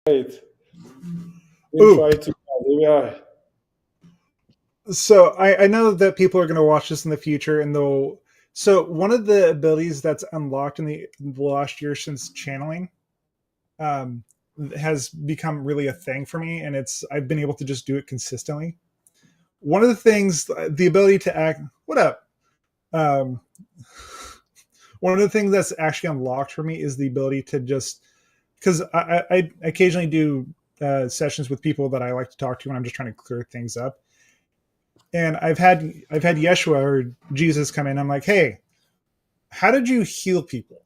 Great. We'll Ooh, try to. We are. so I know that people are going to watch this in the future, and they'll. So one of the abilities that's unlocked in the last year since channeling um, has become really a thing for me, and it's I've been able to just do it consistently. One of the things, the ability to act. What up? Um, One of the things that's actually unlocked for me is the ability to just because I occasionally do sessions with people that I like to talk to when I'm just trying to clear things up. And I've had Yeshua or Jesus come in. I'm like, hey, how did you heal people?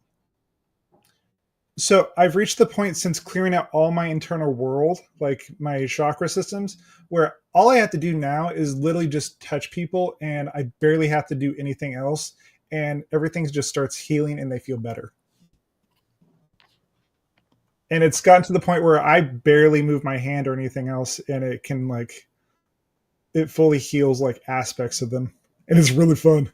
So I've reached the point since clearing out all my internal world, like my chakra systems, where all I have to do now is literally just touch people, and I barely have to do anything else, and everything just starts healing, and they feel better. And it's gotten to the point where I barely move my hand or anything else, and it can like it fully heals like aspects of them, and it's really fun.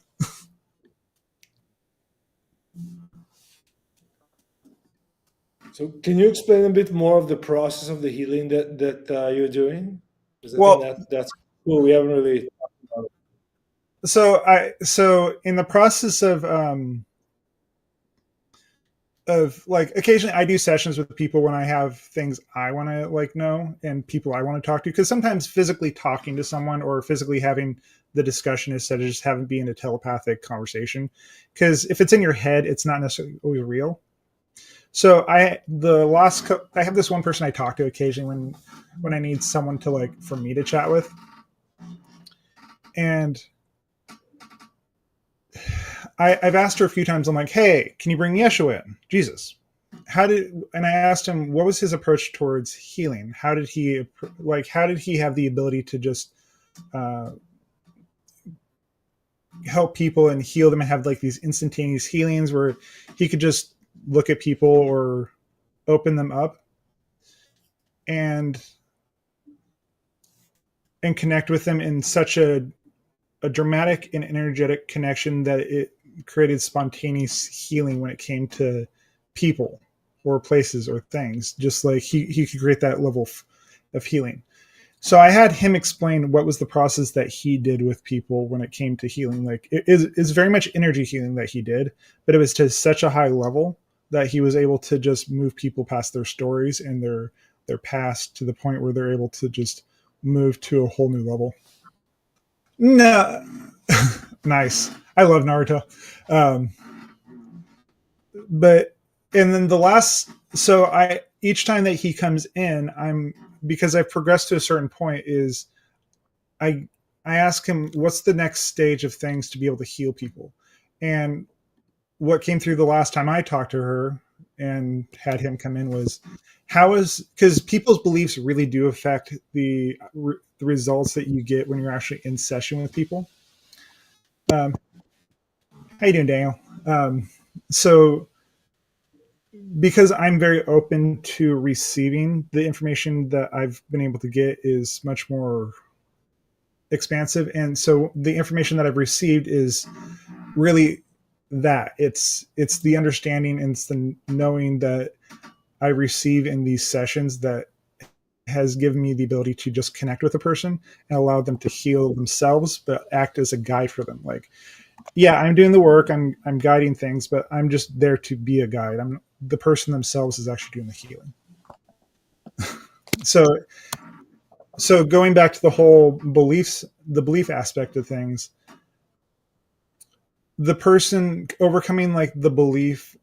So, can you explain a bit more of the process of the healing that you're doing? Because I think Well, that's cool. We haven't really talked about it. so in the process of like occasionally I do sessions with people when I have things I want to like know and people I want to talk to, because sometimes physically talking to someone or physically having the discussion instead of just having being a telepathic conversation, because if it's in your head it's not necessarily always real. So I have this one person I talk to occasionally when I need someone to like for me to chat with, and I've asked her a few times. I'm like, hey, can you bring Yeshua in, Jesus? And I asked him what was his approach towards healing. How did he have the ability to just uh, help people and heal them and have like these instantaneous healings where he could just look at people or open them up and connect with them in such a dramatic and energetic connection that it created spontaneous healing when it came to people or places or things. Just like he could create that level of healing. So I had him explain what was the process that he did with people when it came to healing. Like it's very much energy healing that he did, but it was to such a high level that he was able to just move people past their stories and their past to the point where they're able to just move to a whole new level. No, nice. I love Naruto. Um, but and then the last, so I each time that he comes in, I'm because I've progressed to a certain point is I I ask him what's the next stage of things to be able to heal people, and what came through the last time I talked to her and had him come in was how is because people's beliefs really do affect the results that you get when you're actually in session with people. Um, how you doing, Daniel? So because I'm very open to receiving the information that I've been able to get is much more expansive, and so the information that I've received is really that it's the understanding and it's the knowing that I receive in these sessions that has given me the ability to just connect with a person and allow them to heal themselves but act as a guide for them. Like, yeah, I'm doing the work, I'm guiding things, but I'm just there to be a guide. I'm the person themselves is actually doing the healing. So going back to the whole beliefs, the belief aspect of things, the person overcoming the belief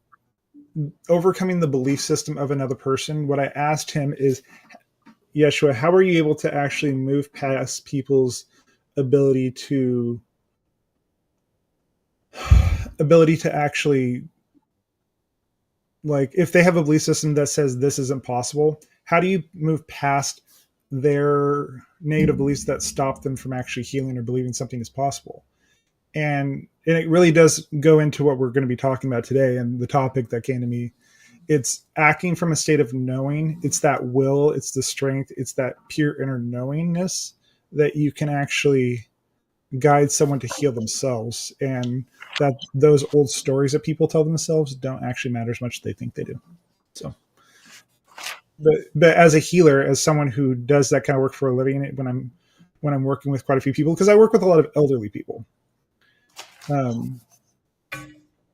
system of another person, what I asked him is, Yeshua, how are you able to actually move past people's ability to actually, like, if they have a belief system that says this isn't possible, how do you move past their negative beliefs that stop them from actually healing or believing something is possible? And it really does go into what we're going to be talking about today, and the topic that came to me, it's acting from a state of knowing. It's that will, it's the strength, it's that pure inner knowingness that you can actually guide someone to heal themselves, and that those old stories that people tell themselves don't actually matter as much as they think they do. So but as a healer, as someone who does that kind of work for a living, when I'm working with quite a few people, because I work with a lot of elderly people,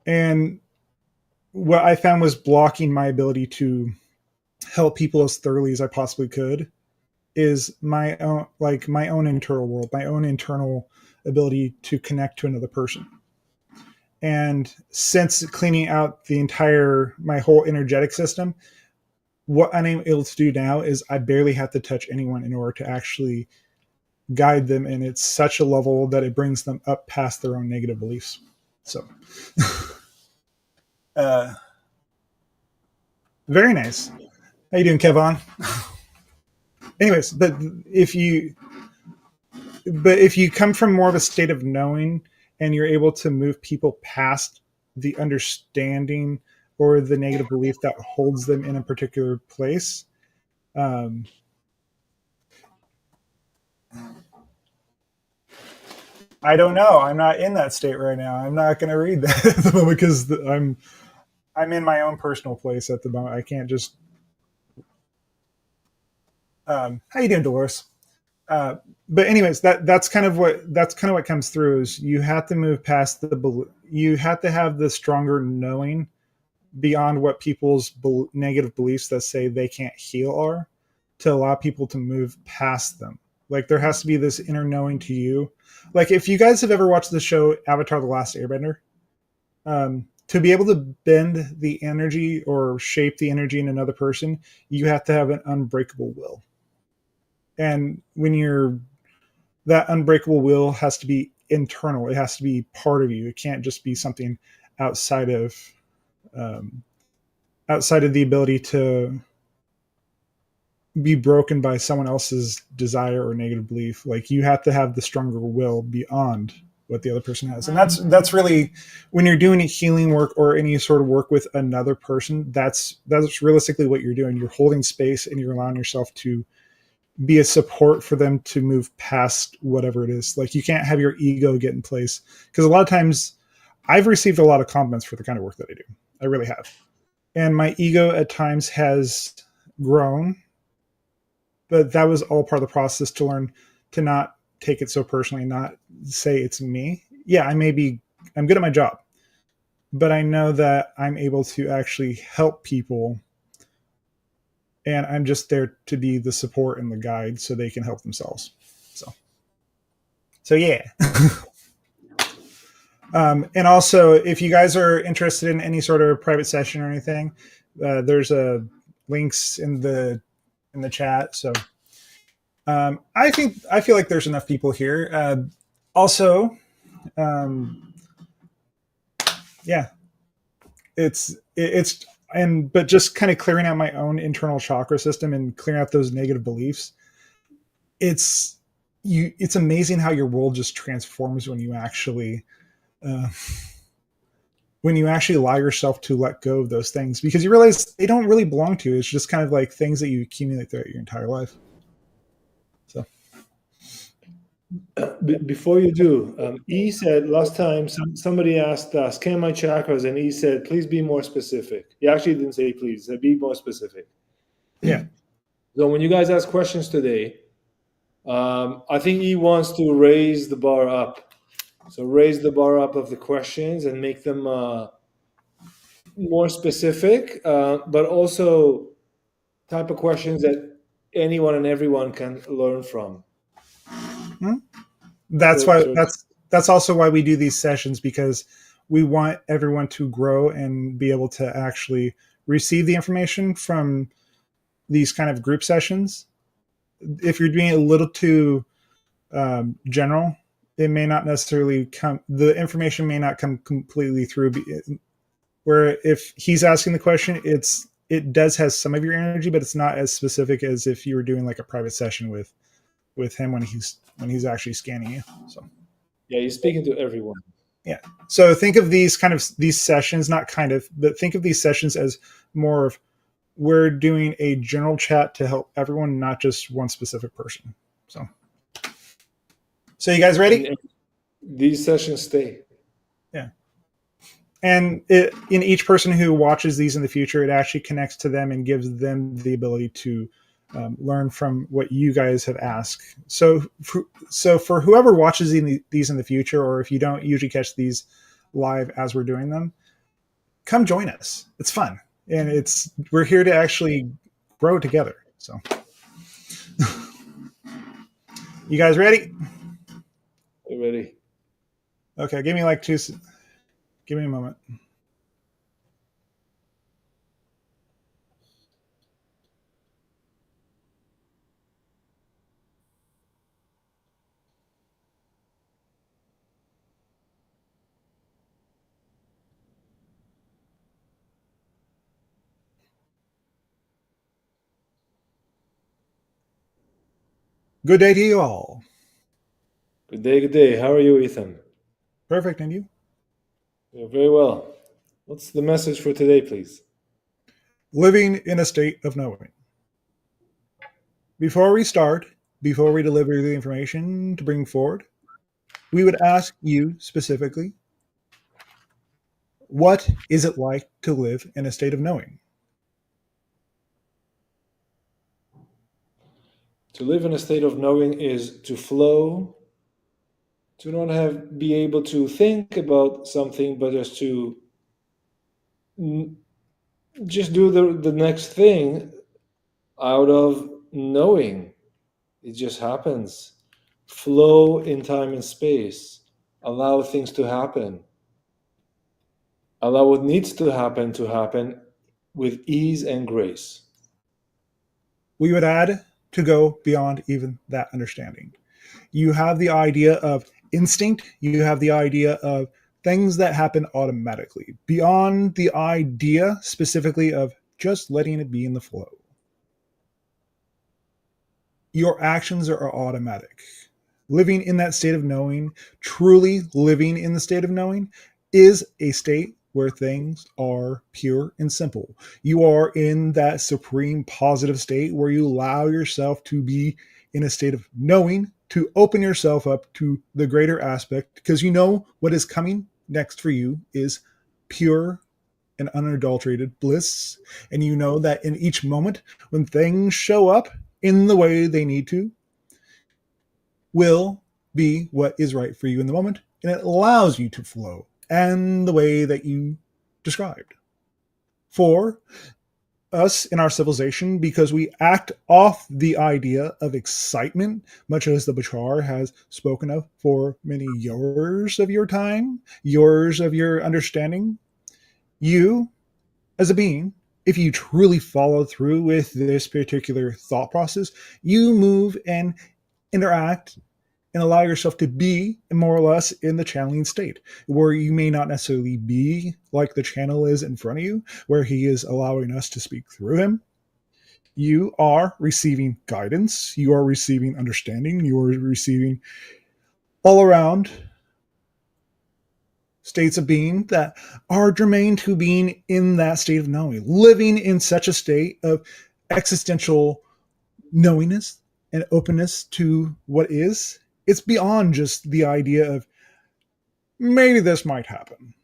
and what I found was blocking my ability to help people as thoroughly as I possibly could is my own internal world, my own internal ability to connect to another person. And since cleaning out my whole energetic system, what I'm able to do now is I barely have to touch anyone in order to actually guide them. And it's such a level that it brings them up past their own negative beliefs. So, very nice. How you doing, Kevon? Anyways, but if you come from more of a state of knowing and you're able to move people past the understanding or the negative belief that holds them in a particular place, I don't know. I'm not in that state right now. I'm not going to read that at the moment because I'm in my own personal place at the moment. I can't just. How you doing, Dolores? But anyways, that's kind of what comes through is you have to move past you have to have the stronger knowing beyond what people's negative beliefs that say they can't heal are, to allow people to move past them. Like there has to be this inner knowing to you. Like if you guys have ever watched the show Avatar: The Last Airbender, to be able to bend the energy or shape the energy in another person, you have to have an unbreakable will. And that unbreakable will has to be internal. It has to be part of you. It can't just be something outside of the ability to be broken by someone else's desire or negative belief. Like you have to have the stronger will beyond what the other person has. And that's really when you're doing healing work or any sort of work with another person, that's realistically what you're doing. You're holding space and you're allowing yourself to be a support for them to move past whatever it is. Like you can't have your ego get in place, because a lot of times I've received a lot of compliments for the kind of work that I do. I really have. And my ego at times has grown, but that was all part of the process to learn to not take it so personally, not say it's me. Yeah, I'm good at my job, but I know that I'm able to actually help people, and I'm just there to be the support and the guide so they can help themselves. So yeah. And also, if you guys are interested in any sort of private session or anything, there's links in the chat. So I feel like there's enough people here. Also, yeah, but just kind of clearing out my own internal chakra system and clearing out those negative beliefs. It's amazing how your world just transforms when you actually allow yourself to let go of those things, because you realize they don't really belong to you. It's just kind of like things that you accumulate throughout your entire life. So before you do, E said last time somebody asked, scan my chakras, and E said, please be more specific. He actually didn't say please, he said be more specific. Yeah. So when you guys ask questions today, I think E wants to raise the bar up. So raise the bar up of the questions and make them more specific, but also type of questions that anyone and everyone can learn from. That's also why we do these sessions, because we want everyone to grow and be able to actually receive the information from these kind of group sessions. If you're doing it a little too general, it may not necessarily the information may not come completely through. Where if he's asking the question, it does has some of your energy, but it's not as specific as if you were doing like a private session with him when he's actually scanning you. So yeah, he's speaking to everyone. Yeah. So think of these sessions, but think of these sessions as more of, we're doing a general chat to help everyone, not just one specific person. So you guys ready? And these sessions stay. Yeah. And in each person who watches these in the future, it actually connects to them and gives them the ability to learn from what you guys have asked. So for whoever watches these in the future, or if you don't usually catch these live as we're doing them, come join us. It's fun, and we're here to actually grow together. So, you guys ready? You ready? Okay, give me like two. Give me a moment. Good day to you all. Good day, good day. How are you, Ethan? Perfect, and you? Yeah, very well. What's the message for today, please? Living in a state of knowing. Before we start, before we deliver the information to bring forward, we would ask you specifically, what is it like to live in a state of knowing? To live in a state of knowing is to flow, to not be able to think about something, but just to just do the next thing out of knowing. It just happens. Flow in time and space. Allow things to happen. Allow what needs to happen with ease and grace. We would add to go beyond even that understanding. You have the idea of instinct, you have the idea of things that happen automatically, beyond the idea specifically of just letting it be in the flow. Your actions are automatic. Living in that state of knowing, truly living in the state of knowing, is a state where things are pure and simple. You are in that supreme positive state where you allow yourself to be in a state of knowing, to open yourself up to the greater aspect, because you know what is coming next for you is pure and unadulterated bliss. And you know that in each moment when things show up in the way they need to, will be what is right for you in the moment, and it allows you to flow and the way that you described. For us in our civilization, because we act off the idea of excitement, much as the Bashar has spoken of for many years of your time, years of your understanding, you, as a being, if you truly follow through with this particular thought process, you move and interact and allow yourself to be more or less in the channeling state, where you may not necessarily be like the channel is in front of you, where he is allowing us to speak through him. You are receiving guidance, you are receiving understanding, you are receiving all around states of being that are germane to being in that state of knowing, living in such a state of existential knowingness and openness to what is. It's beyond just the idea of maybe this might happen.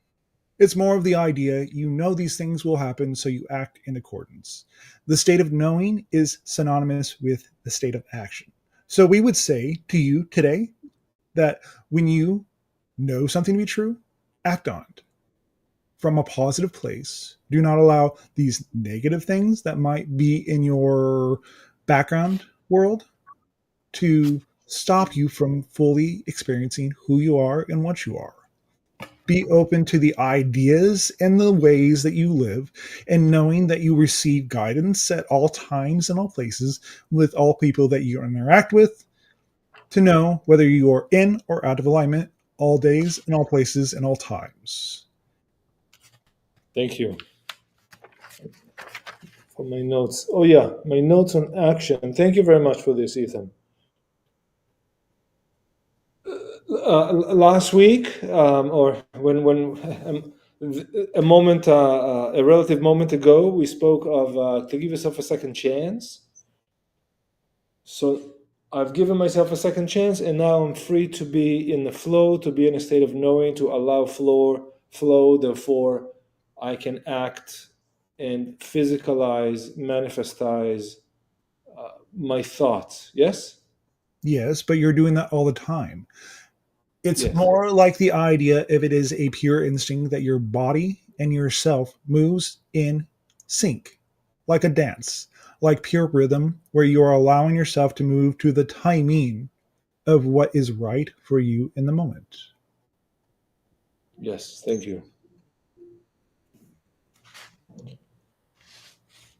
It's more of the idea you know these things will happen, so you act in accordance. The state of knowing is synonymous with the state of action. So we would say to you today that when you know something to be true, act on it from a positive place. Do not allow these negative things that might be in your background world to stop you from fully experiencing who you are and what you are. Be open to the ideas and the ways that you live, and knowing that you receive guidance at all times and all places with all people that you interact with, to know whether you are in or out of alignment all days and all places and all times. Thank you for my notes. Oh, yeah, my notes on action. Thank you very much for this, Ethan. Last week, or when a moment, a relative moment ago, we spoke of to give yourself a second chance. So I've given myself a second chance, and now I'm free to be in the flow, to be in a state of knowing, to allow flow. Therefore, I can act and physicalize, manifestize my thoughts. Yes? Yes, but you're doing that all the time. It's Yes. more like the idea if it is a pure instinct that your body and yourself moves in sync, like a dance, like pure rhythm, where you are allowing yourself to move to the timing of what is right for you in the moment. Yes. Thank you.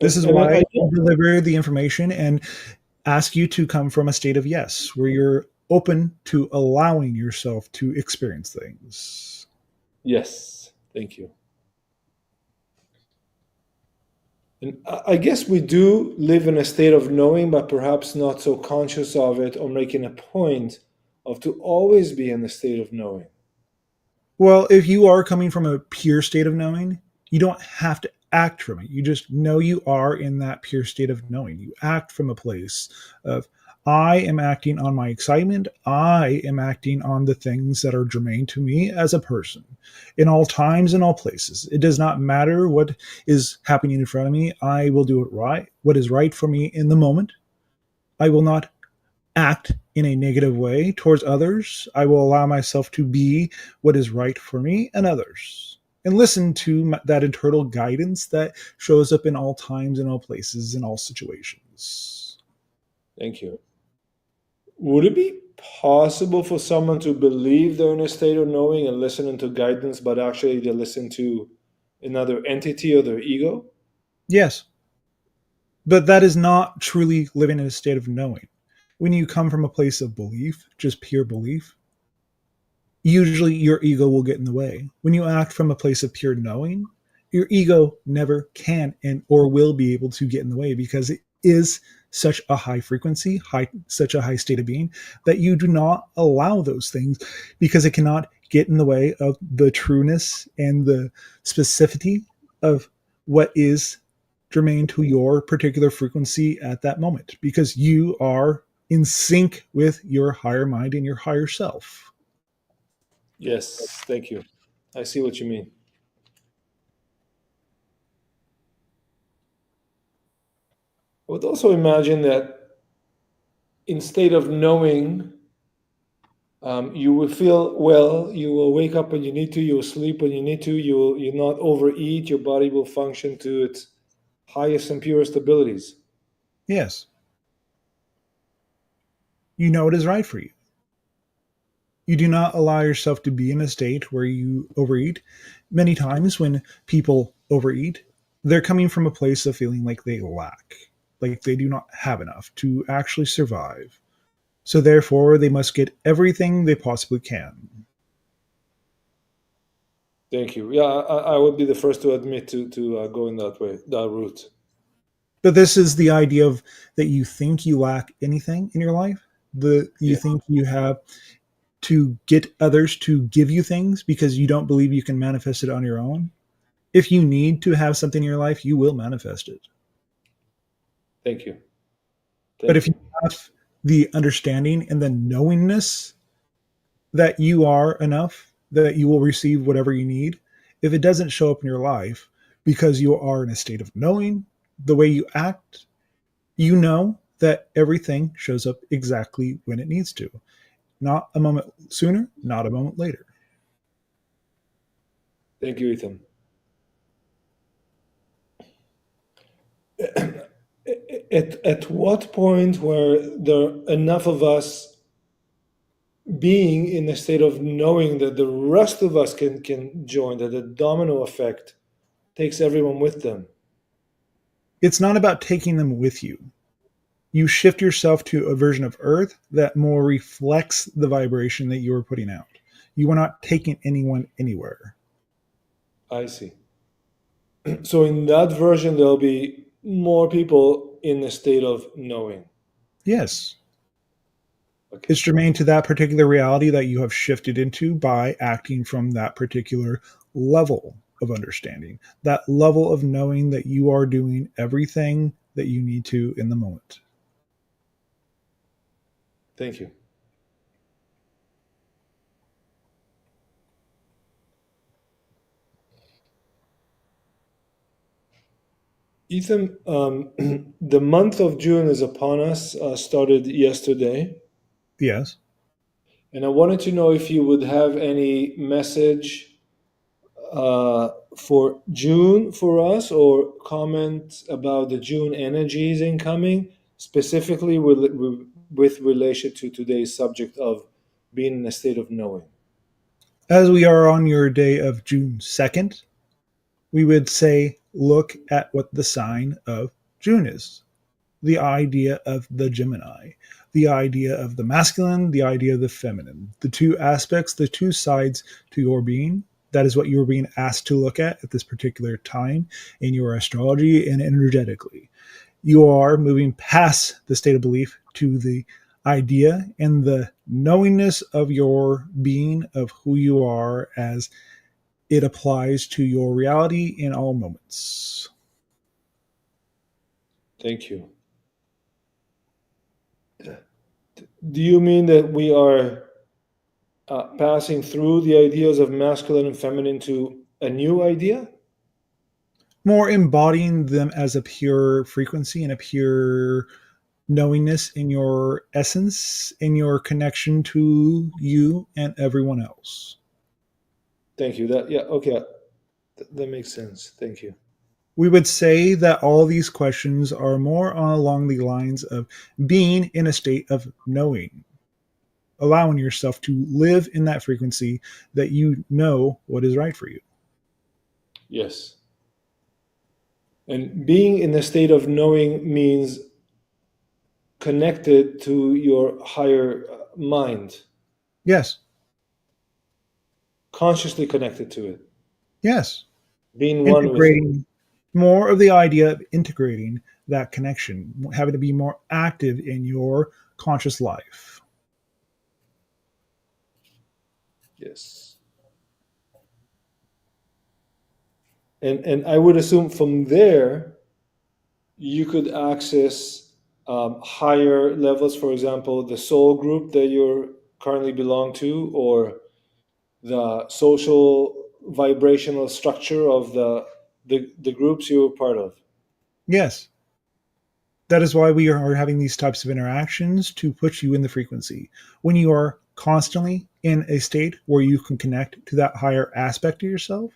This is And why I I deliver the information and ask you to come from a state of yes, where you're open to allowing yourself to experience things. yes. Thank you. And I guess we do live in a state of knowing, but perhaps not so conscious of it or making a point of to always be in the state of knowing. Well, if you are coming from a pure state of knowing, you don't have to act from it. You just know you are in that pure state of knowing. You act from a place of, I am acting on my excitement. I am acting on the things that are germane to me as a person in all times and all places. It does not matter what is happening in front of me. I will do it right, what is right for me in the moment. I will not act in a negative way towards others. I will allow myself to be what is right for me and others. And listen to that internal guidance that shows up in all times, in all places, in all situations. Thank you. Would it be possible for someone to believe they're in a state of knowing and listening to guidance, but actually they listen to another entity or their ego? Yes, but that is not truly living in a state of knowing. When you come from a place of belief, just pure belief, usually your ego will get in the way. When you act from a place of pure knowing, your ego never can and or will be able to get in the way because it is such a high frequency, such a high state of being that you do not allow those things because it cannot get in the way of the trueness and the specificity of what is germane to your particular frequency at that moment because you are in sync with your higher mind and your higher self. Yes, thank you. I see what you mean. I would also imagine that in state of knowing, you will feel well. You will wake up when you need to. You will sleep when you need to. You'll not overeat. Your body will function to its highest and purest abilities. Yes, you know it is right for you. You do not allow yourself to be in a state where you overeat. Many times when people overeat, they're coming from a place of feeling like they lack, like they do not have enough to actually survive. So therefore, they must get everything they possibly can. Thank you. Yeah, I would be the first to admit to going that way, that route. But this is the idea of that you think you lack anything in your life. You Yeah. think you have to get others to give you things because you don't believe you can manifest it on your own. If you need to have something in your life, you will manifest it. Thank you. But Thank if you you. have the understanding and the knowingness that you are enough, that you will receive whatever you need, if it doesn't show up in your life because you are in a state of knowing the way you act, you know that everything shows up exactly when it needs to. Not a moment sooner, not a moment later. Thank you, Ethan. At what point were there enough of us being in a state of knowing that the rest of us can join, that the domino effect takes everyone with them? It's not about taking them with you. You shift yourself to a version of Earth that more reflects the vibration that you are putting out. You are not taking anyone anywhere. I see. So in that version, there'll be more people in a state of knowing. Yes, Okay. it's germane to that particular reality that you have shifted into by acting from that particular level of understanding, that level of knowing that you are doing everything that you need to in the moment. Thank you. Ethan, the month of June is upon us, started yesterday. Yes. And I wanted to know if you would have any message for June for us, or comment about the June energies incoming, specifically with relation to today's subject of being in a state of knowing. As we are on your day of June 2nd, we would say look at what the sign of June is. The idea of the Gemini, the idea of the masculine, the idea of the feminine, the two aspects, the two sides to your being. That is what you're being asked to look at this particular time in your astrology and energetically. You are moving past the state of belief to the idea and the knowingness of your being, of who you are, as it applies to your reality in all moments. Thank you. Do you mean that we are passing through the ideas of masculine and feminine to a new idea? More embodying them as a pure frequency and a pure knowingness in your essence, in your connection to you and everyone else. Thank you. That, yeah, okay, that makes sense. Thank you. We would say that all these questions are more along the lines of being in a state of knowing, allowing yourself to live in that frequency that you know what is right for you. Yes. And being in a state of knowing means connected to your higher mind, Yes, consciously connected to it, yes. being one with it. Integrating more of the idea of integrating that connection, having to be more active in your conscious life. Yes. And I would assume from there you could access higher levels, for example, the soul group that you're currently belong to, or the social vibrational structure of the groups you're part of. Yes, that is why we are having these types of interactions to put you in the frequency. When you are constantly in a state where you can connect to that higher aspect of yourself,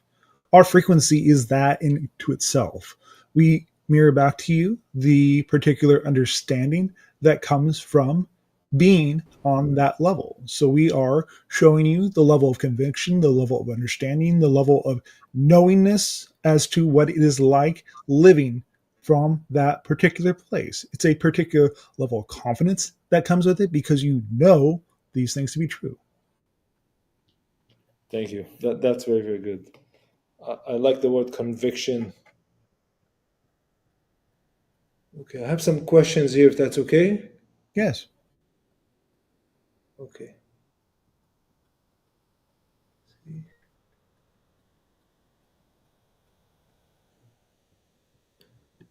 our frequency is that into itself. We mirror back to you the particular understanding that comes from being on that level. So we are showing you the level of conviction, the level of understanding, the level of knowingness as to what it is like living from that particular place. It's a particular level of confidence that comes with it because you know these things to be true. Thank you. That's very, very good. I like the word conviction. Okay, I have some questions here, if that's okay. Yes. Okay.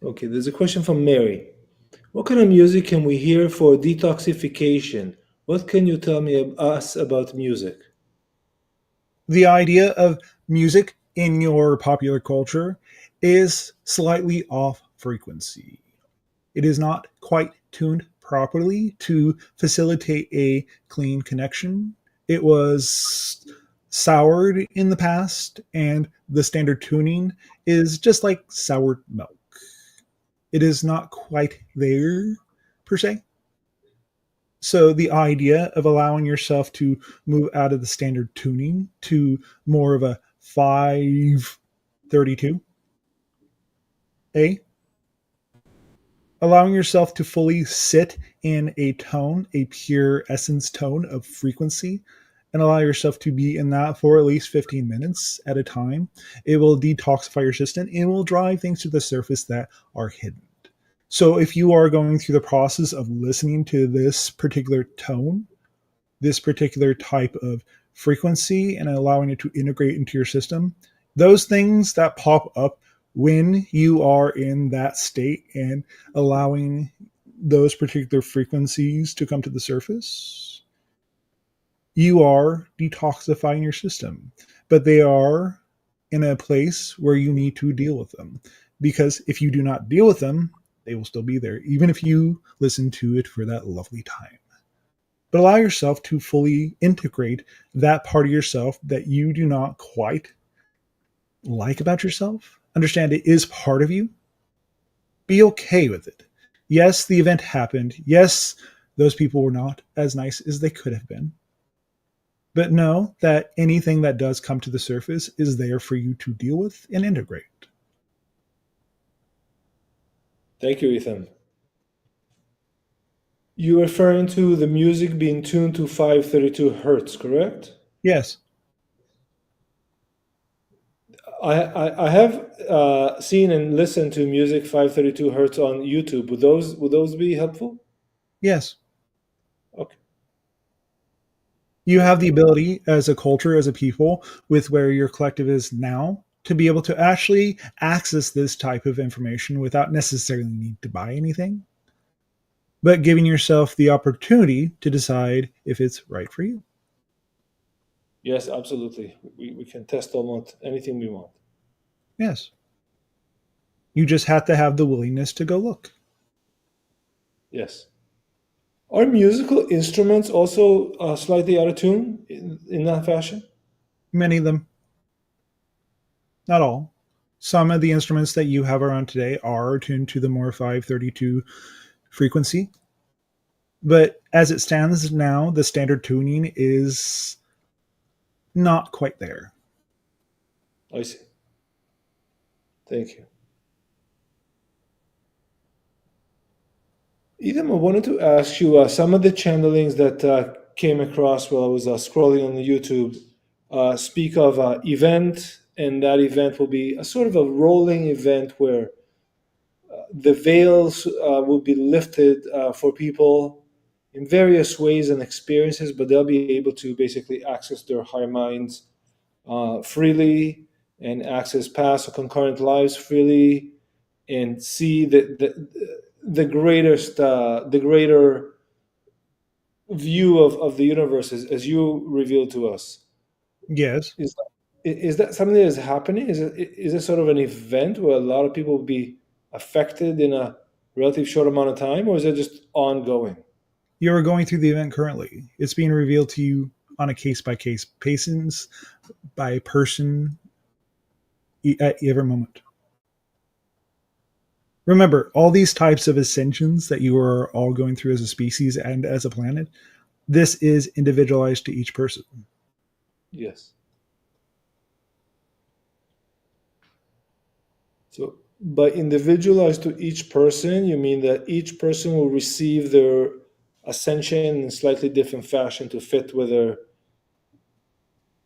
Okay, there's a question from Mary. What kind of music can we hear for detoxification? What can you tell us about music? The idea of music in your popular culture is slightly off frequency. It is not quite tuned properly to facilitate a clean connection. It was soured in the past, and the standard tuning is just like soured milk. It is not quite there, per se. So the idea of allowing yourself to move out of the standard tuning to more of a 532 A, allowing yourself to fully sit in a tone, a pure essence tone of frequency, and allow yourself to be in that for at least 15 minutes at a time. It will detoxify your system and will drive things to the surface that are hidden. So if you are going through the process of listening to this particular tone, this particular type of frequency, and allowing it to integrate into your system, those things that pop up when you are in that state and allowing those particular frequencies to come to the surface, you are detoxifying your system. But they are in a place where you need to deal with them. because if you do not deal with them, they will still be there, even if you listen to it for that lovely time. But allow yourself to fully integrate that part of yourself that you do not quite like about yourself. Understand it is part of you. Be okay with it. Yes, the event happened. Yes, those people were not as nice as they could have been. But know that anything that does come to the surface is there for you to deal with and integrate. Thank you, Ethan. You're referring to the music being tuned to 532 hertz, correct? Yes, I have seen and listened to music 532 hertz on YouTube. Would those be helpful? yes. Okay. You have the ability as a culture, as a people, with where your collective is now, to be able to actually access this type of information without necessarily need to buy anything, but giving yourself the opportunity to decide if it's right for you. Yes, absolutely. We can test almost anything we want. Yes. You just have to have the willingness to go look. Yes. Are musical instruments also slightly out of tune in that fashion? Many of them, not all. Some of the instruments that you have around today are tuned to the more 532 frequency, but as it stands now, the standard tuning is not quite there. I see. Thank you. Edom, I wanted to ask you some of the channelings that came across while I was scrolling on the YouTube speak of event, and that event will be a sort of a rolling event where the veils will be lifted for people in various ways and experiences, but they'll be able to basically access their higher minds freely and access past or concurrent lives freely and see the greater view of the universe as you revealed to us. Yes. Is is that something that is happening? Is it sort of an event where a lot of people will be affected in a relatively short amount of time, or is it just ongoing? You are going through the event currently. It's being revealed to you on a case by case basis by person at every moment. Remember, all these types of ascensions that you are all going through as a species and as a planet, this is individualized to each person. Yes. So by individualized to each person, you mean that each person will receive their ascension in slightly different fashion to fit with their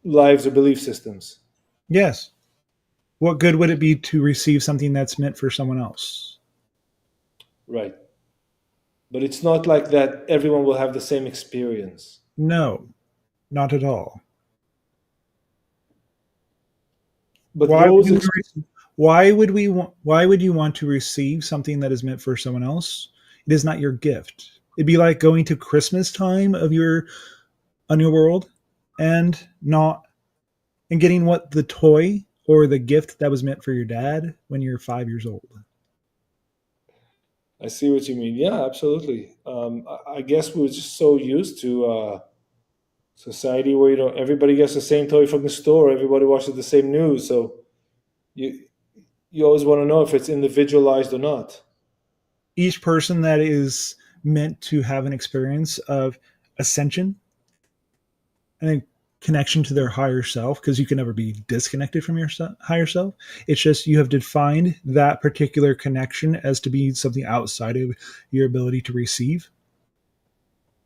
lives or belief systems. Yes. What good would it be to receive something that's meant for someone else? Right. But it's not like that everyone will have the same experience. No, not at all. But Why would those you why would you want to receive something that is meant for someone else? It is not your gift. It'd be like going to Christmas time of your on your world and not and getting what the toy or the gift that was meant for your dad when you're 5 years old. I see what you mean. Yeah, absolutely. I guess we were just so used to society where everybody gets the same toy from the store, everybody watches the same news, so you you always want to know if it's individualized or not. Each person that is meant to have an experience of ascension and a connection to their higher self, because you can never be disconnected from your higher self. It's just you have defined that particular connection as to be something outside of your ability to receive.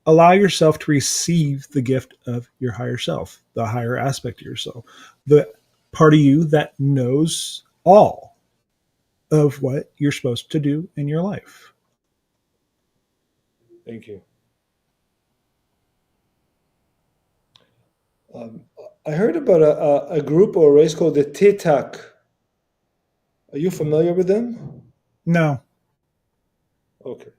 Allow yourself to receive the gift of your higher self, the higher aspect of yourself, the part of you that knows all of what you're supposed to do in your life. Thank you. Um, I heard about a group or a race called the Titak. Are you familiar with them? No, Okay.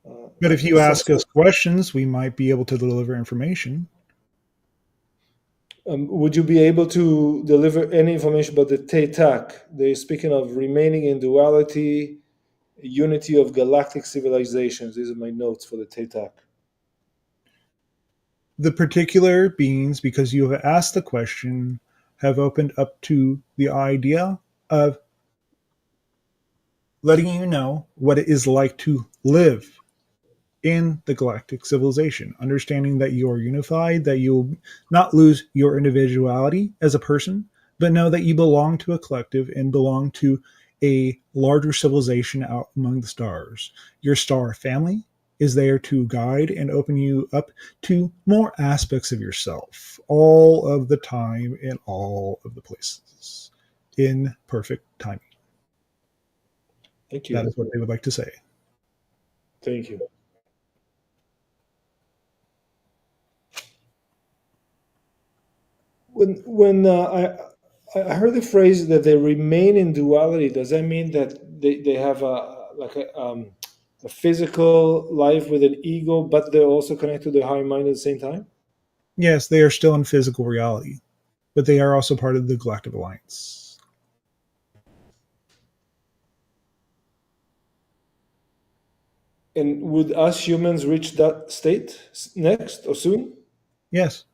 Uh, but if you so, ask so us questions, we might be able to deliver information. Would you be able to deliver any information about the Tetak? They're speaking of remaining in duality, unity of galactic civilizations. These are my notes for the Tetak. The particular beings, because you have asked the question, have opened up to the idea of letting you know what it is like to live in the galactic civilization, understanding that you are unified, that you'll not lose your individuality as a person, but know that you belong to a collective and belong to a larger civilization out among the stars. Your star family is there to guide and open you up to more aspects of yourself all of the time in all of the places in perfect timing. Thank That you. is what they would like to say. Thank you. When I heard the phrase that they remain in duality, does that mean that they have a physical life with an ego, but they're also connected to the higher mind at the same time? Yes, they are still in physical reality, but they are also part of the Galactic Alliance. And would us humans reach that state next or soon? Yes,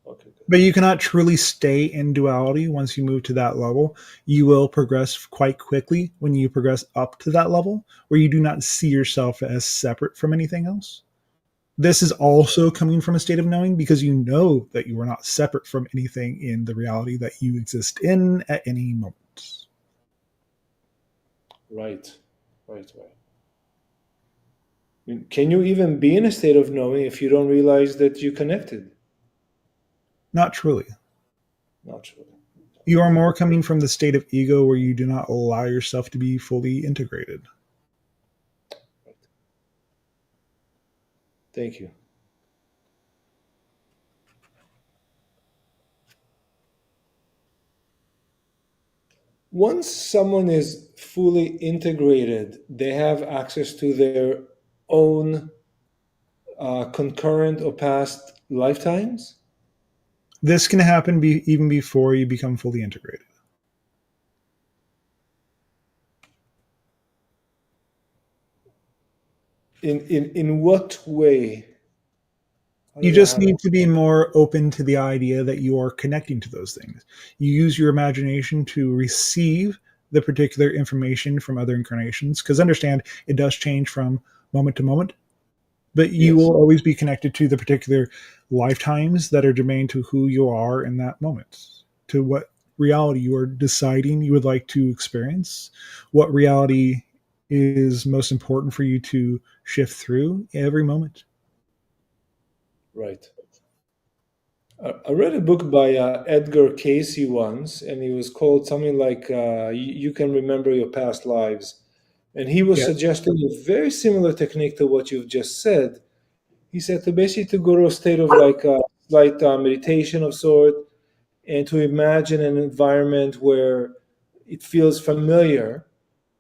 Okay, good. but you cannot truly stay in duality once you move to that level. You will progress quite quickly when you progress up to that level where you do not see yourself as separate from anything else. This is also coming from a state of knowing because you know that you are not separate from anything in the reality that you exist in at any moment. Right, right, right. I mean, can you even be in a state of knowing if you don't realize that you connected? Not truly. Not really. You are more coming from the state of ego where you do not allow yourself to be fully integrated. Right. Thank you. Once someone is fully integrated, they have access to their own concurrent or past lifetimes. This can happen even before you become fully integrated. In what way? How You does that just happen? need to be more open to the idea that you are connecting to those things. You use your imagination to receive the particular information from other incarnations, because understand it does change from moment to moment, but you Yes. will always be connected to the particular lifetimes that are germane to who you are in that moment, to what reality you are deciding you would like to experience, what reality is most important for you to shift through every moment. Right. I read a book by Edgar Casey once, and it was called something like "You Can Remember Your Past Lives," and he was Yes. suggesting a very similar technique to what you've just said. He said to basically to go to a state of like a slight meditation of sort, and to imagine an environment where it feels familiar,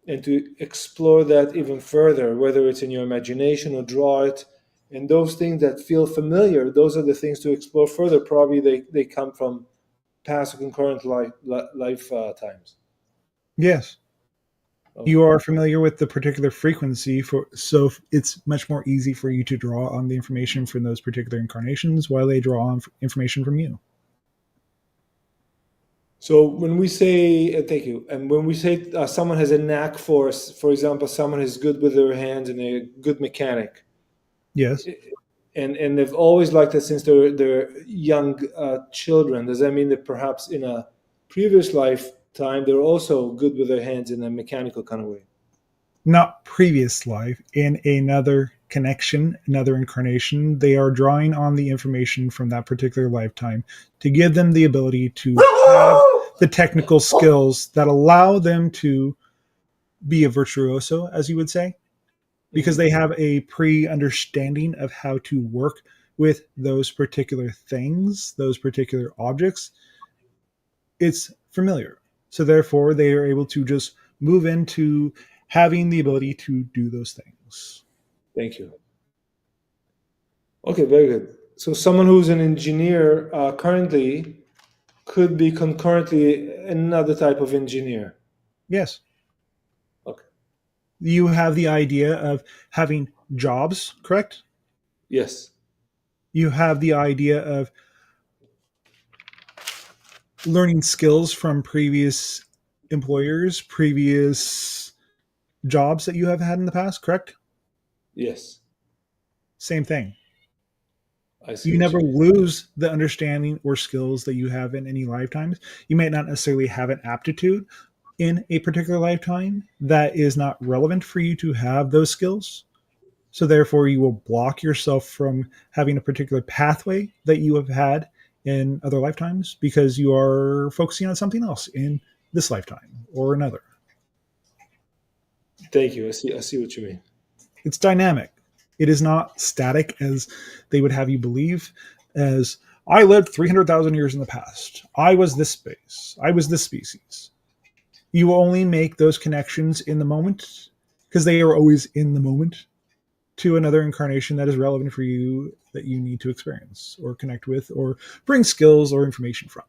and to explore that even further, whether it's in your imagination or draw it. And those things that feel familiar, those are the things to explore further. Probably they come from past or concurrent life times. Yes. You Okay. are familiar with the particular frequency for so it's much more easy for you to draw on the information from those particular incarnations while they draw on information from you. So when we say, thank you, and when we say someone has a knack for example, someone is good with their hands and a good mechanic, Yes. and they've always liked it since they're young children. Does that mean that perhaps in a previous lifetime they're also good with their hands in a mechanical kind of way? Not previous life, in another connection, another incarnation, they are drawing on the information from that particular lifetime to give them the ability to have the technical skills that allow them to be a virtuoso, as you would say, because Hmm. they have a pre understanding of how to work with those particular things, those particular objects. It's familiar. So therefore, they are able to just move into having the ability to do those things. Thank you. Okay, very good. So someone who's an engineer currently could be concurrently another type of engineer. Yes. Okay. You have the idea of having jobs, correct? Yes. You have the idea of learning skills from previous employers, previous jobs that you have had in the past, correct? Yes. Same thing. I see You what you never mean. lose the understanding or skills that you have in any lifetimes. You may not necessarily have an aptitude in a particular lifetime that is not relevant for you to have those skills. So therefore, you will block yourself from having a particular pathway that you have had in other lifetimes because you are focusing on something else in this lifetime or another. Thank you. I see what you mean. It's dynamic. It is not static as they would have you believe, as I lived 300,000 years in the past. I was this space. I was this species. You only make those connections in the moment because they are always in the moment to another incarnation that is relevant for you that you need to experience or connect with or bring skills or information from.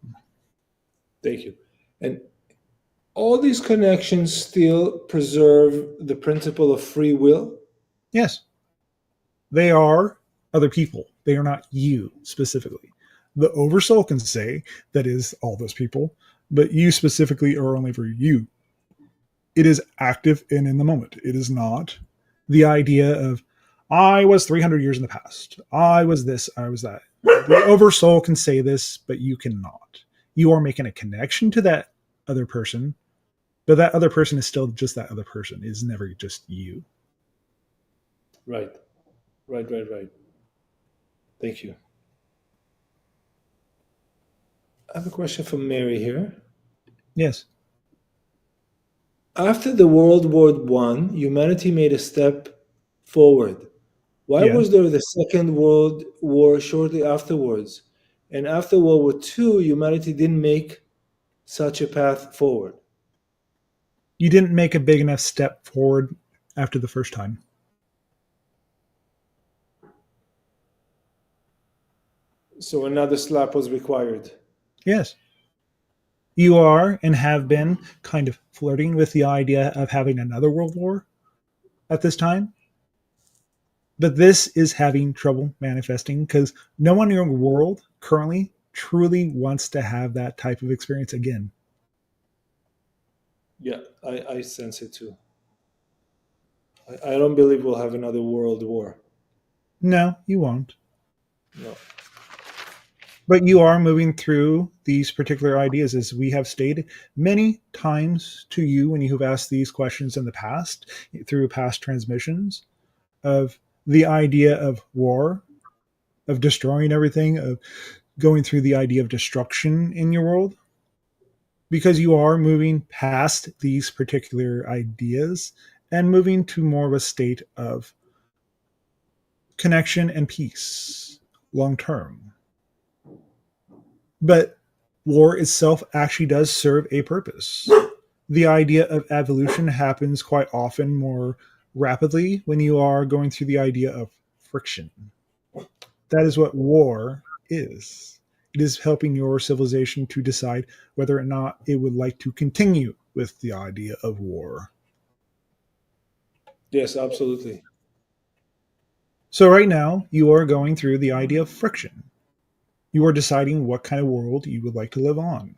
Thank you. And all these connections still preserve the principle of free will. Yes, they are other people. They are not you specifically. The oversoul can say that is all those people, but you specifically are only for you. It is active and in the moment. It is not the idea of I was 300 years in the past. I was this, I was that. The oversoul can say this, but you cannot. You are making a connection to that other person, but that other person is still just that other person. It is never just you. Right. Right. Thank you. I have a question from Mary here. Yes. After the World War I, humanity made a step forward. Why Yes. was there the Second World War shortly afterwards? And after World War II, humanity didn't make such a path forward. You didn't make a big enough step forward after the first time. So another slap was required. Yes. You are and have been kind of flirting with the idea of having another world war at this time. But this is having trouble manifesting because no one in your world currently truly wants to have that type of experience again. Yeah, I sense it too. I don't believe we'll have another world war. No, you won't. No. But you are moving through these particular ideas, as we have stated many times to you when you have asked these questions in the past, through past transmissions, of the idea of war, of destroying everything, of going through the idea of destruction in your world, because you are moving past these particular ideas and moving to more of a state of connection and peace long term. But war itself actually does serve a purpose. The idea of evolution happens quite often more rapidly when you are going through the idea of friction. That is what war is. It is helping your civilization to decide whether or not it would like to continue with the idea of war. Yes, absolutely. So, right now, you are going through the idea of friction. You are deciding what kind of world you would like to live on.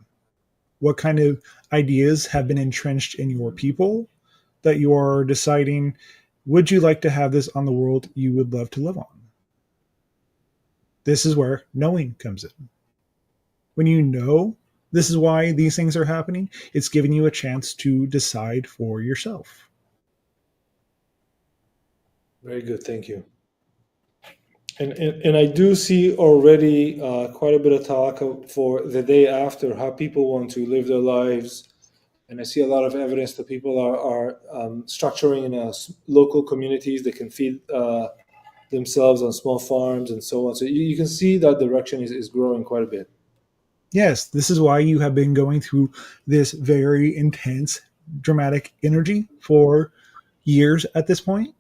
What kind of ideas have been entrenched in your people that you are deciding, would you like to have this on the world you would love to live on? This is where knowing comes in. When you know this is why these things are happening, it's giving you a chance to decide for yourself. Very good. Thank you. And I do see already quite a bit of talk for the day after how people want to live their lives. And I see a lot of evidence that people are structuring local communities that can feed themselves on small farms and so on. So you can see that direction is growing quite a bit. Yes, this is why you have been going through this very intense, dramatic energy for years at this point.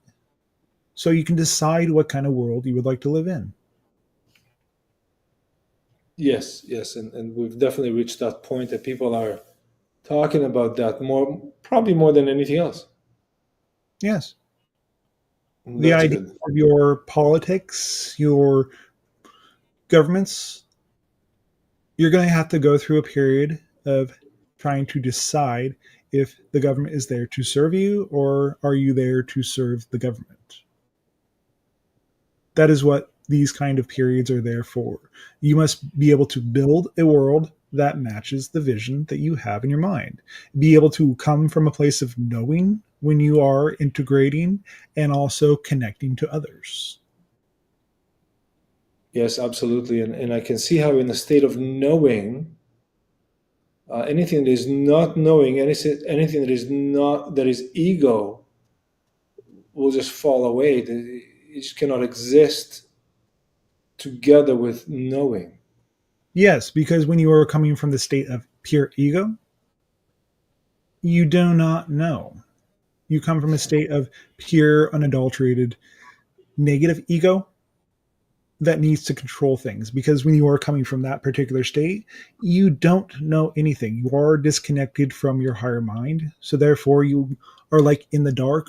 So you can decide what kind of world you would like to live in. Yes, yes, and we've definitely reached that point that people are talking about that more, probably more than anything else. Yes. The That's idea good. of your politics, your governments, you're going to have to go through a period of trying to decide if the government is there to serve you or are you there to serve the government. That is what these kind of periods are there for. You must be able to build a world that matches the vision that you have in your mind. Be able to come from a place of knowing when you are integrating and also connecting to others. Yes, absolutely, and I can see how in the state of knowing, anything that is not knowing, anything that is not that is ego will just fall away. It just cannot exist together with knowing. Yes, because when you are coming from the state of pure ego, you do not know. You come from a state of pure, unadulterated, negative ego that needs to control things. Because when you are coming from that particular state, you don't know anything. You are disconnected from your higher mind. So therefore, you are like in the dark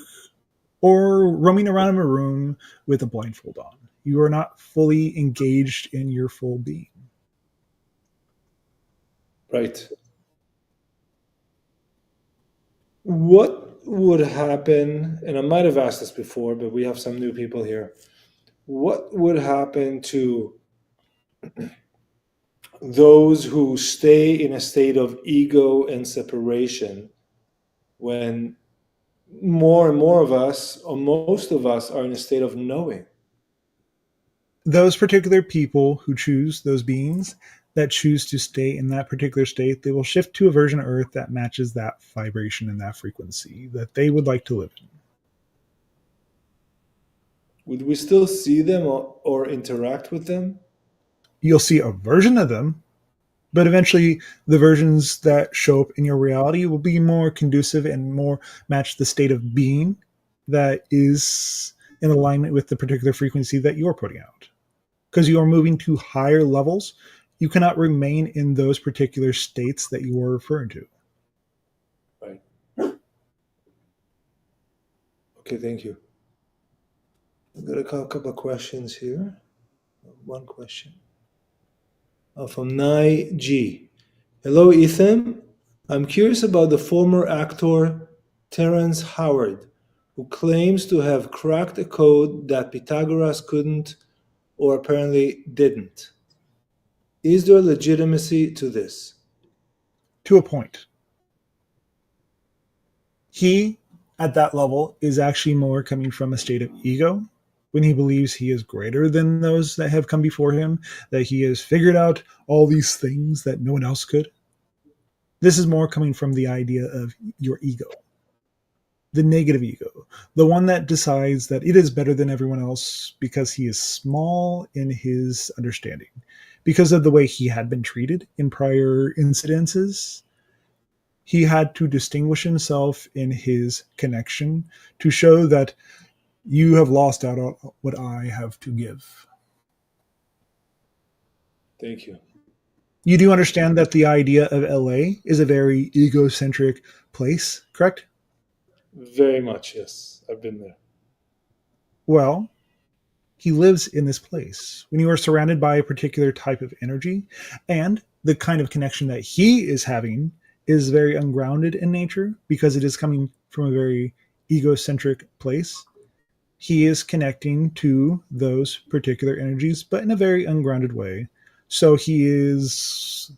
or roaming around in a room with a blindfold on. You are not fully engaged in your full being. Right. What would happen, and I might have asked this before, but we have some new people here. What would happen to those who stay in a state of ego and separation when more and more of us, or most of us, are in a state of knowing? Those particular people who choose those beings that choose to stay in that particular state, they will shift to a version of Earth that matches that vibration and that frequency that they would like to live in. Would we still see them or interact with them? You'll see a version of them, but eventually the versions that show up in your reality will be more conducive and more match the state of being that is in alignment with the particular frequency that you're putting out. Because you are moving to higher levels, you cannot remain in those particular states that you are referring to. Right. Okay, thank you. I've got a couple of questions here. One question. From Nai G. Hello, Ethan. I'm curious about the former actor Terrence Howard, who claims to have cracked a code that Pythagoras couldn't or apparently didn't. Is there legitimacy to this? To a point. He, at that level, is actually more coming from a state of ego when he believes he is greater than those that have come before him, that he has figured out all these things that no one else could. This is more coming from the idea of your ego, the negative ego, the one that decides that it is better than everyone else because he is small in his understanding, because of the way he had been treated in prior incidences. He had to distinguish himself in his connection to show that you have lost out on what I have to give. Thank you. You do understand that the idea of LA is a very egocentric place, correct? Very much, yes. I've been there. Well, he lives in this place. When you are surrounded by a particular type of energy and the kind of connection that he is having is very ungrounded in nature because it is coming from a very egocentric place, he is connecting to those particular energies, but in a very ungrounded way. So he is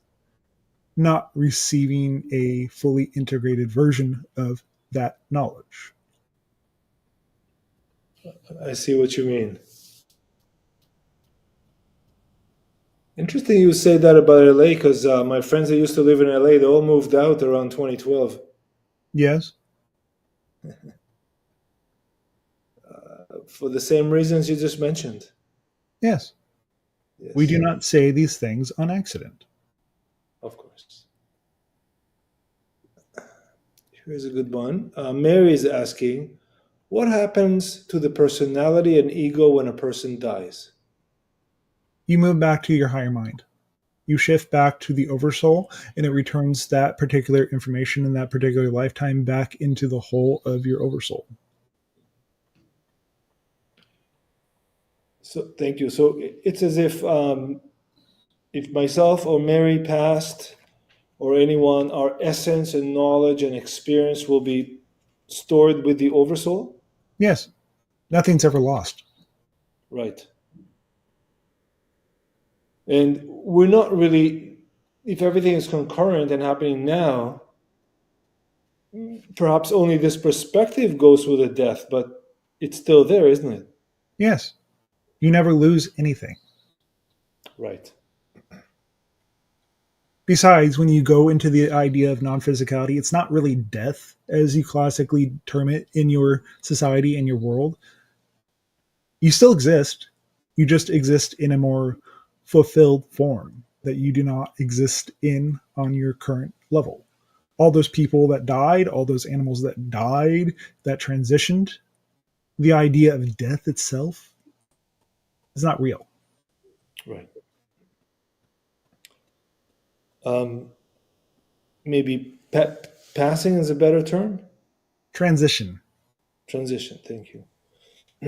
not receiving a fully integrated version of that knowledge. I see what you mean. Interesting you say that about LA because my friends that used to live in LA, they all moved out around 2012 Yes, for the same reasons you just mentioned. yes. We do Yes, not say these things on accident. of course. Here's a good one. Mary is asking, what happens to the personality and ego when a person dies? You move back to your higher mind. You shift back to the oversoul, and it returns that particular information in that particular lifetime back into the whole of your oversoul. So thank you. So it's as if myself or Mary passed, or anyone, our essence and knowledge and experience will be stored with the oversoul. Yes, nothing's ever lost. Right. And we're not really, if everything is concurrent and happening now, perhaps only this perspective goes with the death, but it's still there, isn't it? Yes, you never lose anything. Right. Besides, when you go into the idea of non physicality, it's not really death, as you classically term it in your society and your world. You still exist, you just exist in a more fulfilled form that you do not exist in on your current level. All those people that died, all those animals that died, that transitioned, the idea of death itself is not real. Right. Um, maybe passing is a better term. Transition. Transition. Thank you.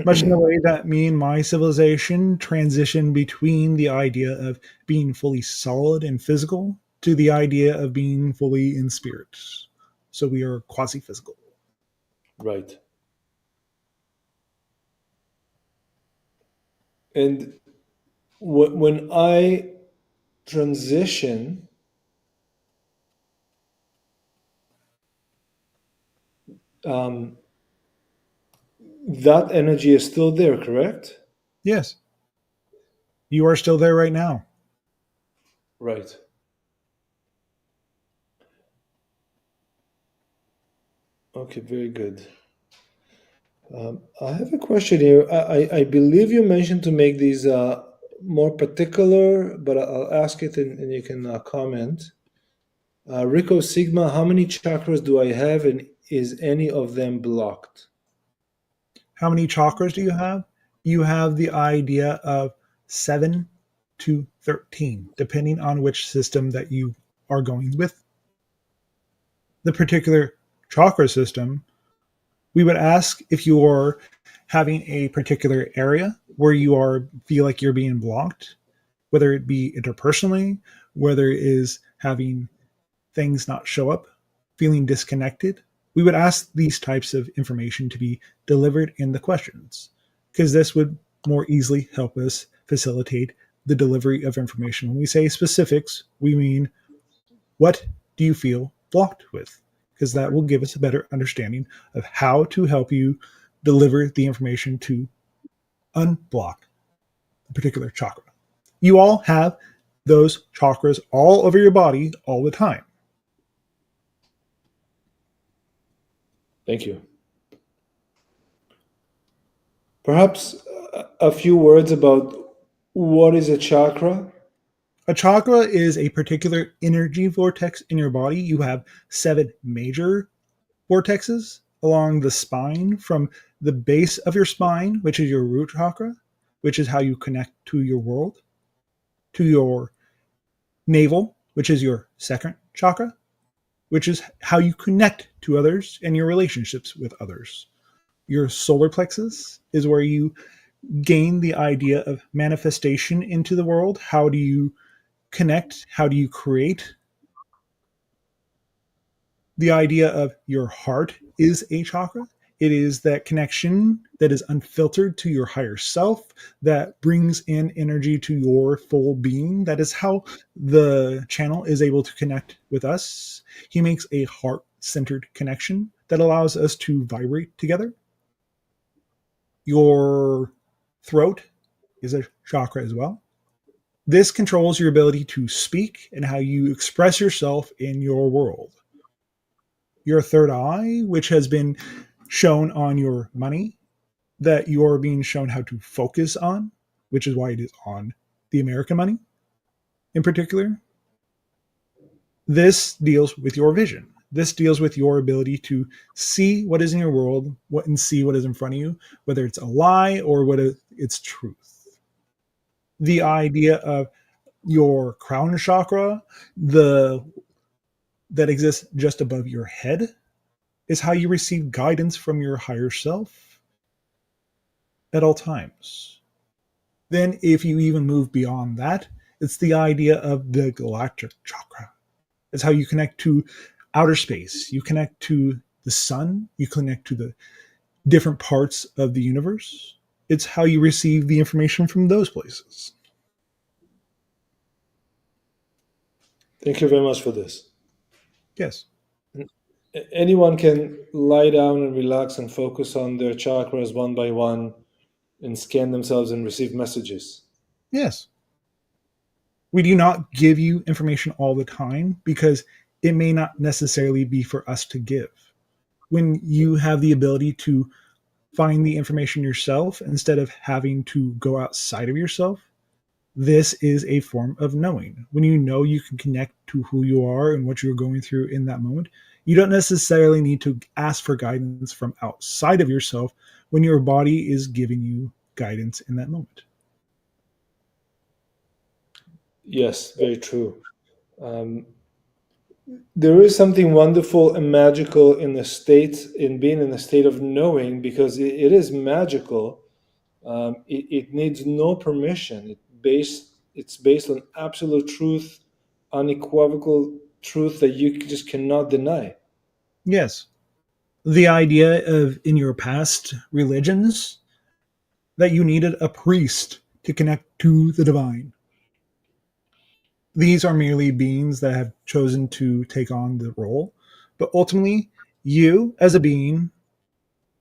Much in the way that me and my civilization transition between the idea of being fully solid and physical to the idea of being fully in spirit. So we are quasi physical. Right. And when I transition, um, that energy is still there, correct? Yes, you are still there right now. Right. Okay, very good. I have a question here. I believe you mentioned to make these more particular, but I'll ask it and you can comment. Rico Sigma, how many chakras do I have, and is any of them blocked? How many chakras do you have? You have the idea of 7 to 13, depending on which system that you are going with. The particular chakra system, we would ask if you're having a particular area where you are feel like you're being blocked, whether it be interpersonally, whether it is having things not show up, feeling disconnected. We would ask these types of information to be delivered in the questions, because this would more easily help us facilitate the delivery of information. When we say specifics, we mean what do you feel blocked with? Because that will give us a better understanding of how to help you deliver the information to unblock a particular chakra. You all have those chakras all over your body all the time. Thank you. Perhaps a few words about what is a chakra? A chakra is a particular energy vortex in your body. You have 7 major vortexes along the spine, from the base of your spine, which is your root chakra, which is how you connect to your world, to your navel, which is your second chakra, which is how you connect to others and your relationships with others. Your solar plexus is where you gain the idea of manifestation into the world. How do you connect? How do you create? The idea of your heart is a chakra. It is that connection that is unfiltered to your higher self, that brings in energy to your full being. That is how the channel is able to connect with us. He makes a heart centered connection that allows us to vibrate together. Your throat is a chakra as well. This controls your ability to speak and how you express yourself in your world. Your third eye, which has been shown on your money, that you're being shown how to focus on, which is why it is on the American money in particular. This deals with your vision. This deals with your ability to see what is in your world, and see what is in front of you, whether it's a lie or whether it's truth. The idea of Your crown chakra, the that exists just above your head, is how you receive guidance from your higher self at all times. Then, if you even move beyond that, it's the idea of the galactic chakra. It's how you connect to outer space. You connect to the sun. You connect to the different parts of the universe. It's how you receive the information from those places. Thank you very much for this. Yes. Anyone can lie down and relax and focus on their chakras one by one and scan themselves and receive messages. Yes. We do not give you information all the time because it may not necessarily be for us to give. When you have the ability to find the information yourself instead of having to go outside of yourself, this is a form of knowing. When you know you can connect to who you are and what you're going through in that moment, you don't necessarily need to ask for guidance from outside of yourself when your body is giving you guidance in that moment. Yes, very true. Um, there is something wonderful and magical in the state, in being in a state of knowing, because it is magical. It needs no permission. It's based on absolute truth, unequivocal truth that you just cannot deny. Yes. The idea of in your past religions that you needed a priest to connect to the divine. These are merely beings that have chosen to take on the role, but ultimately, you as a being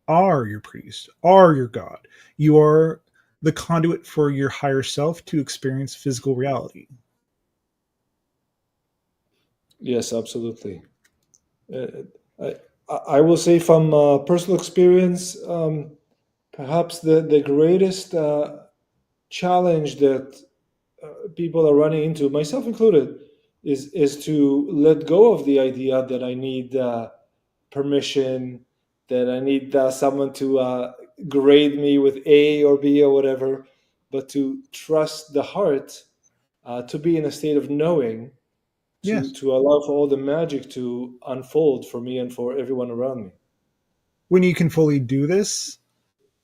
are your priest, are your God. You are the conduit for your higher self to experience physical reality. Yes, absolutely. Uh, I, I will say from personal experience, perhaps the greatest challenge that people are running into, myself included, is to let go of the idea that I need permission, that I need someone to grade me with A or B or whatever, but to trust the heart, to be in a state of knowing, Yes. to allow for all the magic to unfold for me and for everyone around me. When you can fully do this,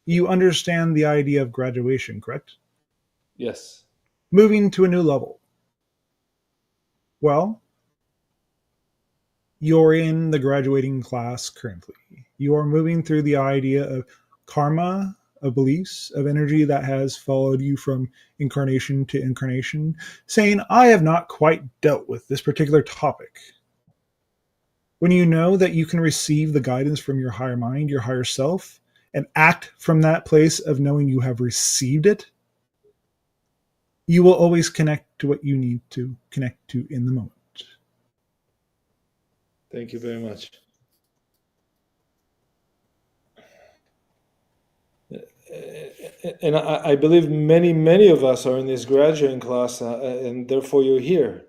you understand the idea of graduation, correct? Yes. Moving to a new level. Well, you're in the graduating class currently. You are moving through the idea of karma, of beliefs, of energy that has followed you from incarnation to incarnation, saying, I have not quite dealt with this particular topic. When you know that you can receive the guidance from your higher mind, your higher self, and act from that place of knowing you have received it, you will always connect to what you need to connect to in the moment. Thank you very much. And I believe many of us are in this graduating class, and therefore you're here.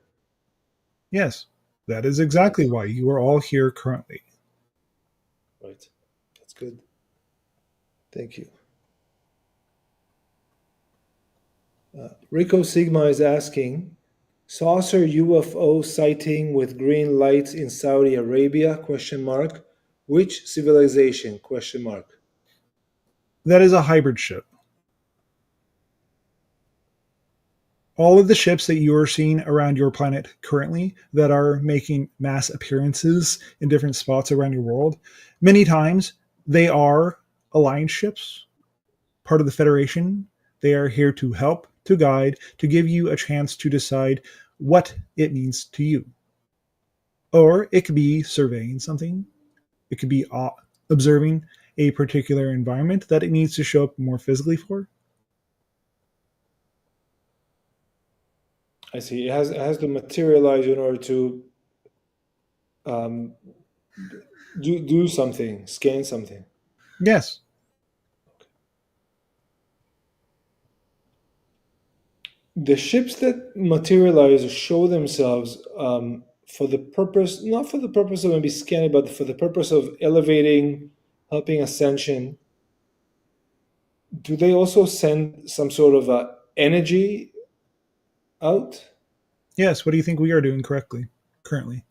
Yes, that is exactly Yes, why you are all here currently. right. That's good. Thank you. Rico Sigma is asking, saucer UFO sighting with green lights in Saudi Arabia? Question mark. Which civilization? Question mark. That is a hybrid ship. All of the ships that you are seeing around your planet currently that are making mass appearances in different spots around your world, many times they are alliance ships, part of the Federation. They are here to help, to guide, to give you a chance to decide what it means to you. Or it could be surveying something, it could be observing a particular environment that it needs to show up more physically for. I see. It has to materialize in order to um, do something, scan something. Yes. The ships that materialize show themselves for the purpose, not for the purpose of maybe scanning, but for the purpose of elevating, helping ascension. Do they also send some sort of energy out? Yes. What do you think we are doing correctly currently?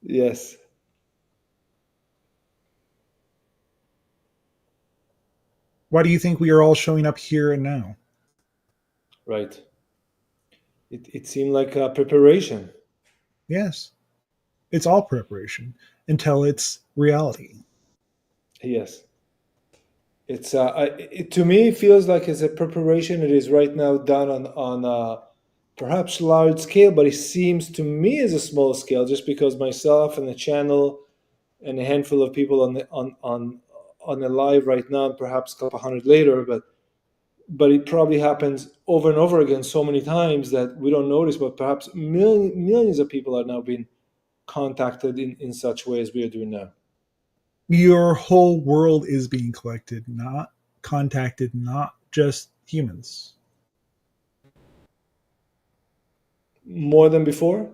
Yes, Why do you think we are all showing up here and now? right. It seemed like a preparation. Yes. It's all preparation until it's reality. Yes. To me it feels like it's a preparation. It is right now done on perhaps large scale, but it seems to me as a small scale, just because myself and the channel and a handful of people on the live right now, and perhaps a couple hundred later, but it probably happens over and over again so many times that we don't notice. But perhaps millions of people are now being contacted in such way as we are doing now. Your whole world is being collected, not contacted, not just humans. More than before.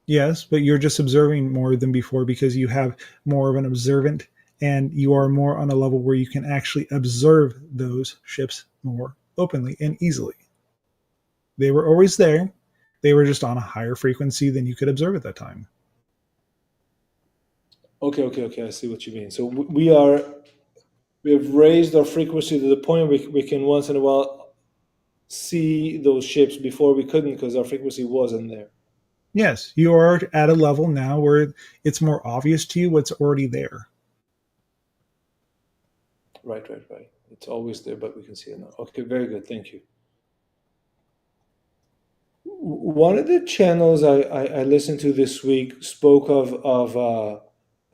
Yes, but you're just observing more than before because you have more of an observant and you are more on a level where you can actually observe those ships more openly and easily. They were always there. They were just on a higher frequency than you could observe at that time. Okay. I see what you mean. So we have raised our frequency to the point we can once in a while see those ships. Before we couldn't because our frequency wasn't there. Yes, you are at a level now where it's more obvious to you what's already there. Right. It's always there, but we can see it now. Okay, very good. Thank you. One of the channels I listened to this week spoke of a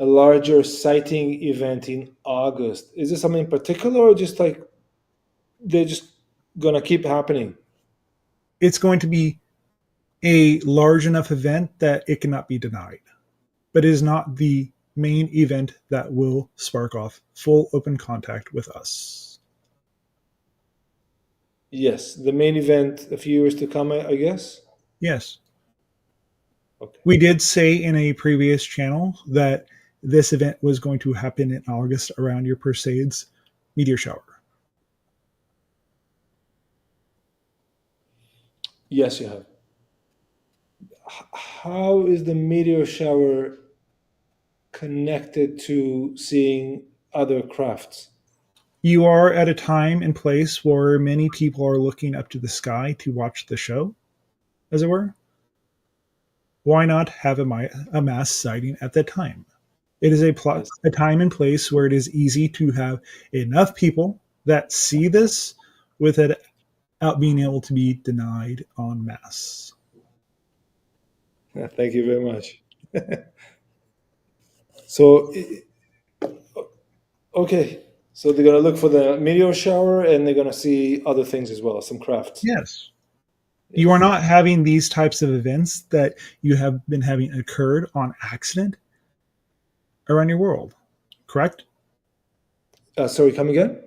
larger sighting event in August. Is this something in particular, or just like they're just gonna keep happening? It's going to be a large enough event that it cannot be denied, but it is not the main event that will spark off full open contact with us. Yes, the main event a few years to come, I guess. Yes, Okay. we did say in a previous channel that this event was going to happen in August around your Perseids meteor shower. Yes, you have. How is the meteor shower connected to seeing other crafts? You are at a time and place where many people are looking up to the sky to watch the show, as it were. Why not have a mass sighting at that time? It is Yes. a time and place where it is easy to have enough people that see this without being able to be denied en masse. Thank you very much. So, okay. So they're gonna look for the meteor shower, and they're gonna see other things as well, some crafts. Yes. You are Yes. not having these types of events that you have been having occurred on accident around your world, correct? Sorry, come again?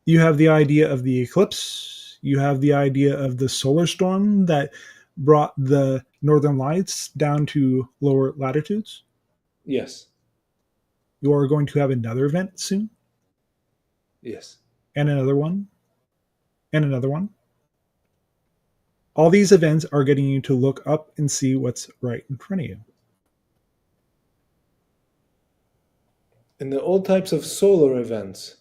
You have the idea of the eclipse. You have the idea of the solar storm that brought the northern lights down to lower latitudes. Yes. You are going to have another event soon, Yes. and another one, and another one. All these events are getting you to look up and see what's right in front of you. And the old types of solar events.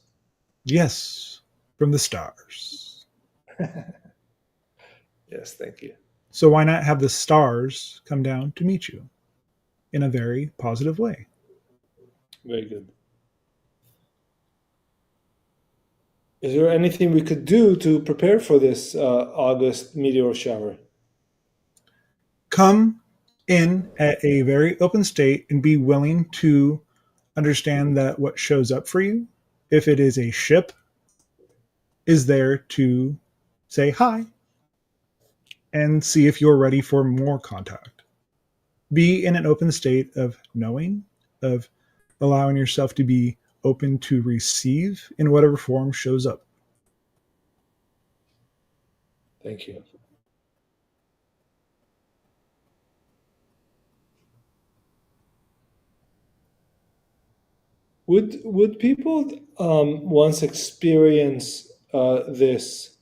Yes, from the stars. Yes, thank you. So why not have the stars come down to meet you in a very positive way? Very good. Is there anything we could do to prepare for this August meteor shower? Come in at a very open state and be willing to understand that what shows up for you, if it is a ship, is there to say hi and see if you're ready for more contact. Be in an open state of knowing, of allowing yourself to be open to receive in whatever form shows up. Thank you. Would people once experience this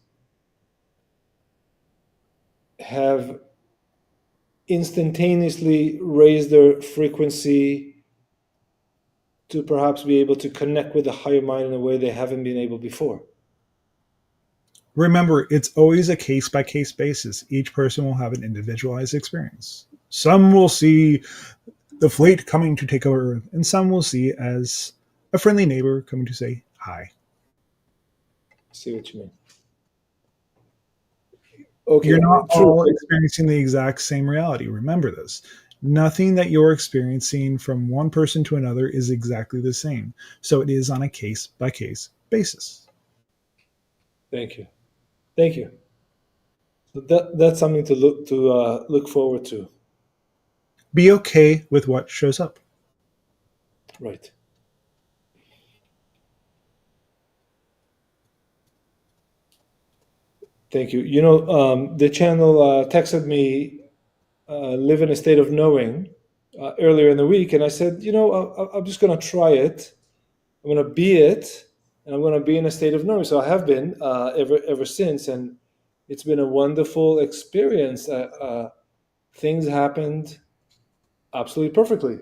have instantaneously raised their frequency to perhaps be able to connect with the higher mind in a way they haven't been able before. Remember, it's always a case-by-case basis. Each person will have an individualized experience. Some will see the fleet coming to take over Earth, and some will see it as a friendly neighbor coming to say hi. I see what you mean. Okay, You're not true. all experiencing the exact same reality. Remember this. Nothing that you're experiencing from one person to another is exactly the same. So it is on a case-by-case basis. Thank you. Thank you. So that's something to look forward to. Be okay with what shows up. Right. Thank you. You know, the channel texted me, live in a state of knowing, earlier in the week, and I said, you know, I'm just going to try it. I'm going to be it, and I'm going to be in a state of knowing. So I have been ever since, and it's been a wonderful experience. Things happened absolutely perfectly.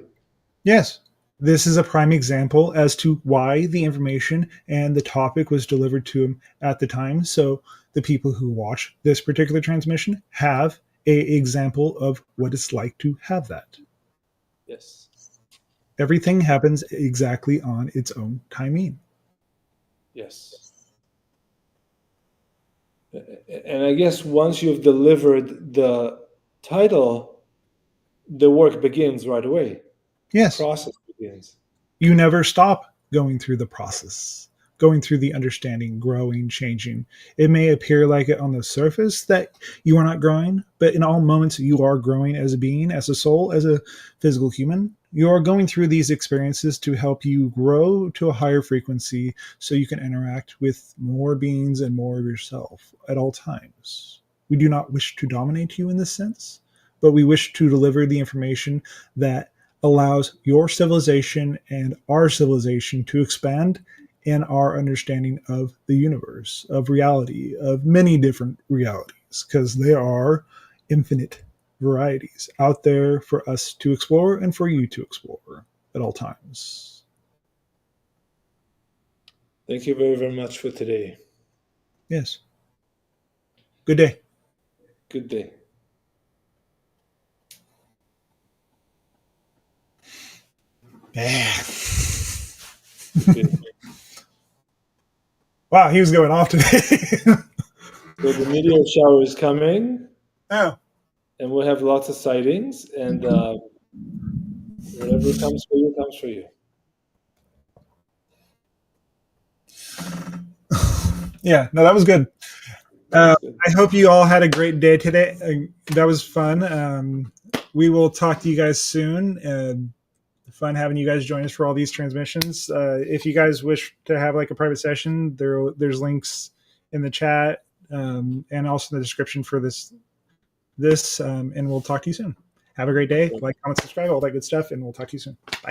Yes. This is a prime example as to why the information and the topic was delivered to him at the time. So the people who watch this particular transmission have a example of what it's like to have that. Yes. Everything happens exactly on its own timing. Yes. And I guess once you've delivered the title, the work begins right away. Yes. Process begins. You never stop going through the process, going through the understanding, growing, changing. It may appear like it on the surface that you are not growing, but in all moments you are growing as a being, as a soul, as a physical human. You are going through these experiences to help you grow to a higher frequency so you can interact with more beings and more of yourself at all times. We do not wish to dominate you in this sense, but we wish to deliver the information that allows your civilization and our civilization to expand in our understanding of the universe, of reality, of many different realities, because there are infinite varieties out there for us to explore and for you to explore at all times. Thank you very, very much for today. Yes. Good day. Good day. Yeah. Good. Wow, he was going off today. So the meteor shower is coming, Oh. and we'll have lots of sightings, and whatever comes for you, comes for you. Yeah, no, that was good. Good. I hope you all had a great day today. That was fun. We will talk to you guys soon. Fun having you guys join us for all these transmissions. If you guys wish to have like a private session, there's links in the chat and also in the description for this. And we'll talk to you soon. Have a great day. Like, comment, subscribe, all that good stuff, and we'll talk to you soon. Bye.